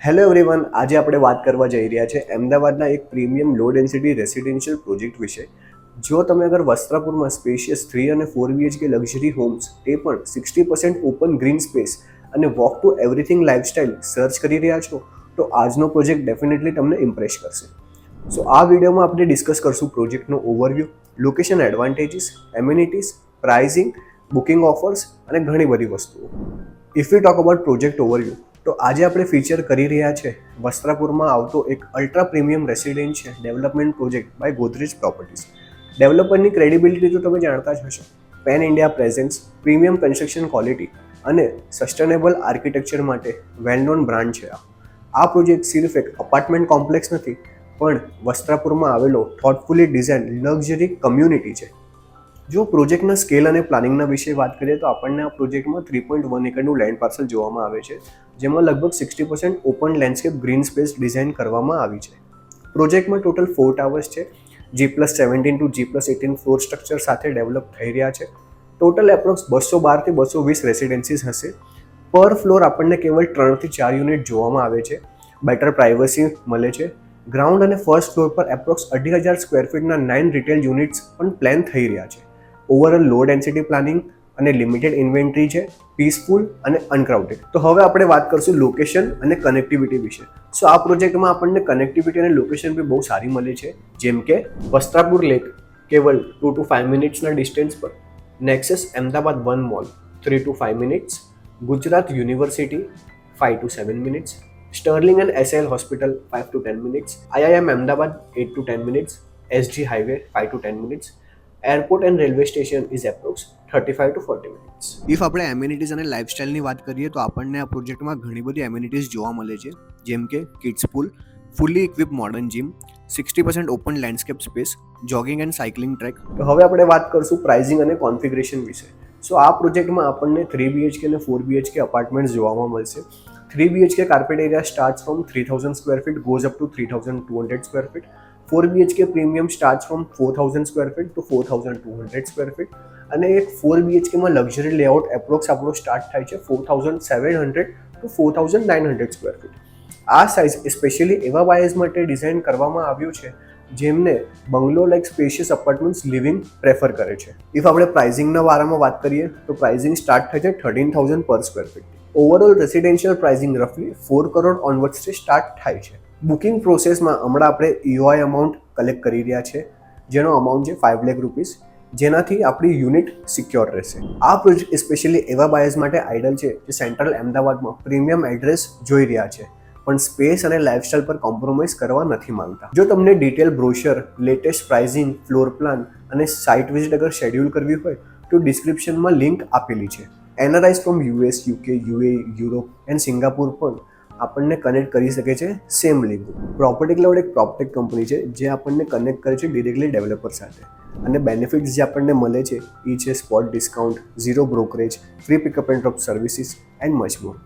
Hello everyone, આજે આપણે વાત કરવા જઈ રહ્યા છે અમદાવાદના એક પ્રીમિયમ લો ડેન્સિટી રેસિડેન્શિયલ પ્રોજેક્ટ વિશે. જો તમે અગર વસ્ત્રાપુરમાં સ્પેશિયસ 3 અને 4 BHK લક્ઝરી હોમ્સ, તે પણ 60% ઓપન ગ્રીન સ્પેસ અને walk two everything lifestyle search કરી રહ્યા છો, તો આજનો પ્રોજેક્ટ ડેફિનેટલી તમને ઇમ્પ્રેસ કરશે. સો આ વિડીયોમાં આપણે ડિસ્કસ કરશું પ્રોજેક્ટનો overview, location advantages, amenities, pricing, booking offers અને ઘણી બધી વસ્તુઓ. If you talk about project overview, તો આજે આપણે ફીચર કરી રહ્યા છે વસ્ત્રાપુરમાં આવતો એક ultra premium residential development project by Godrej properties. ડેવલપરની ક્રેડિબિલિટી તો તમે જાણતા જ હશો. Pan India presence, premium construction quality અને સસ્ટેનેબલ આર્કિટેક્ચર માટે વેલ નોન બ્રાન્ડ છે. આ પ્રોજેક્ટ સિર્ફ એક અપાર્ટમેન્ટ કોમ્પ્લેક્સ નથી, પણ વસ્ત્રાપુરમાં આવેલો થોટફુલી ડિઝાઇન લક્ઝરી કમ્યુનિટી છે. જો પ્રોજેક્ટના સ્કેલ અને પ્લાનિંગના વિશે વાત કરીએ તો આપણને આ પ્રોજેક્ટમાં 3.1 એકરનું લેન્ડ પાર્સલ જોવામાં આવે છે, જેમાં લગભગ 60% open landscape green space design કરવામાં આવી છે. પ્રોજેક્ટમાં ટોટલ 4 ટાવર્સ છે, G+17 to G+18 floor structure સાથે ડેવલપ થઈ રહ્યા છે. ટોટલ એપ્રોક્સ 212 થી 220 રેસિડેન્સીસ હશે. પર ફ્લોર આપણને કેવળ 3 થી 4 યુનિટ જોવામાં આવે છે. બેટર પ્રાઇવસી મળે છે. ગ્રાઉન્ડ અને ફર્સ્ટ ફ્લોર પર એપ્રોક્સ 2,500 સ્ક્વેર ફીટના 9 રિટેલ યુનિટ્સ પણ પ્લાન થઈ રહ્યા છે. ઓવરઓલ લો ડેન્સિટી પ્લાનિંગ અને લિમિટેડ ઇન્વેન્ટરી છે, પીસફુલ અને અનક્રાઉડેડ. તો હવે આપણે વાત કરશું લોકેશન અને કનેક્ટિવિટી વિશે. સો આ પ્રોજેક્ટમાં આપણને કનેક્ટિવિટી અને લોકેશન બી બહુ સારી મળી છે, જેમ કે વસ્ત્રાપુર લેક કેવલ 2 to 5 મિનિટ્સના ડિસ્ટન્સ પર, Nexus Ahmedabad 1 mall 3 to 5 minutes, Gujarat university 5 to 7 minutes, sterling and SL hospital 5 to 10 minutes, IIM Ahmedabad 8 to 10 minutes, SG highway 5 to 10 minutes, airport and railway station is approx 35 to 40 minutes. If આપણે amenities અને લાઇફસ્ટાઇલની વાત કરીએ તો આપણને આ પ્રોજેક્ટમાં ઘણી બધી એમ્યુનિટીઝ જોવા મળે છે, જેમ કે kids pool, fully equip modern gym, 60% open landscape space, jogging and cycling track. તો હવે આપણે વાત કરશું પ્રાઇઝિંગ અને કોન્ફિગરેશન વિશે. સો આ પ્રોજેક્ટમાં આપણને 3 BHK અને 4 BHK અપાર્ટમેન્ટ્સ જોવા મળશે. 3 BHK carpet area starts from 3,000 square feet goes up to 3,200 square feet. 4 BHK premium start from 4,000 square feet to 4,200 square feet, અને એક 4 BHKમાં લક્ઝરી લેઆઉટ એપ્રોક્સ આપણો સ્ટાર્ટ થાય છે 4,700 ટુ 4,900 સ્ક્વેર ફીટ. આ સાઇઝ સ્પેશિયલી એવા બાયર્સ માટે ડિઝાઇન કરવામાં આવ્યું છે જેમને bungalow like spacious apartments living prefer કરે છે. ઇફ આપણે પ્રાઇઝિંગના વારામાં વાત કરીએ તો પ્રાઇઝિંગ સ્ટાર્ટ થાય છે 13,000 પર square feet. Overall residential pricing રફલી 4 કરોડ ઓનવર્ડ્સથી સ્ટાર્ટ થાય છે. બુકિંગ પ્રોસેસમાં હમણાં આપણે EOI અમાઉન્ટ કલેક્ટ કરી રહ્યા છે, જેનો અમાઉન્ટ છે 5 લાખ રૂપીસ, જેનાથી આપણી યુનિટ સિક્યોર રહેશે. આ પ્રોજેક્ટ સ્પેશિયલી એવા બાયર્સ માટે આઈડલ છે જે સેન્ટ્રલ અમદાવાદમાં પ્રીમિયમ એડ્રેસ જોઈ રહ્યા છે, પણ સ્પેસ અને લાઇફસ્ટાઇલ પર કોમ્પ્રોમાઇઝ કરવા નથી માંગતા. જો તમને detail brochure, latest pricing, floor plan અને સાઇટ વિઝિટ અગર શેડ્યુલ કરવી હોય તો ડિસ્ક્રિપ્શનમાં લિંક આપેલી છે. NRIs from US, UK, UAE, Europe and Singapore પણ આપણને કનેક્ટ કરી શકે છે સેમ લિંક. પ્રોપર્ટી ક્લાઉડ એક પ્રોપટેક કંપની છે જે આપણને કનેક્ટ કરે છે ડિરેક્ટલી ડેવલપર સાથે, અને બેનિફિટ્સ જે આપણને મળે છે એ છે spot discount, zero brokerage, free pickup and drop services and much more.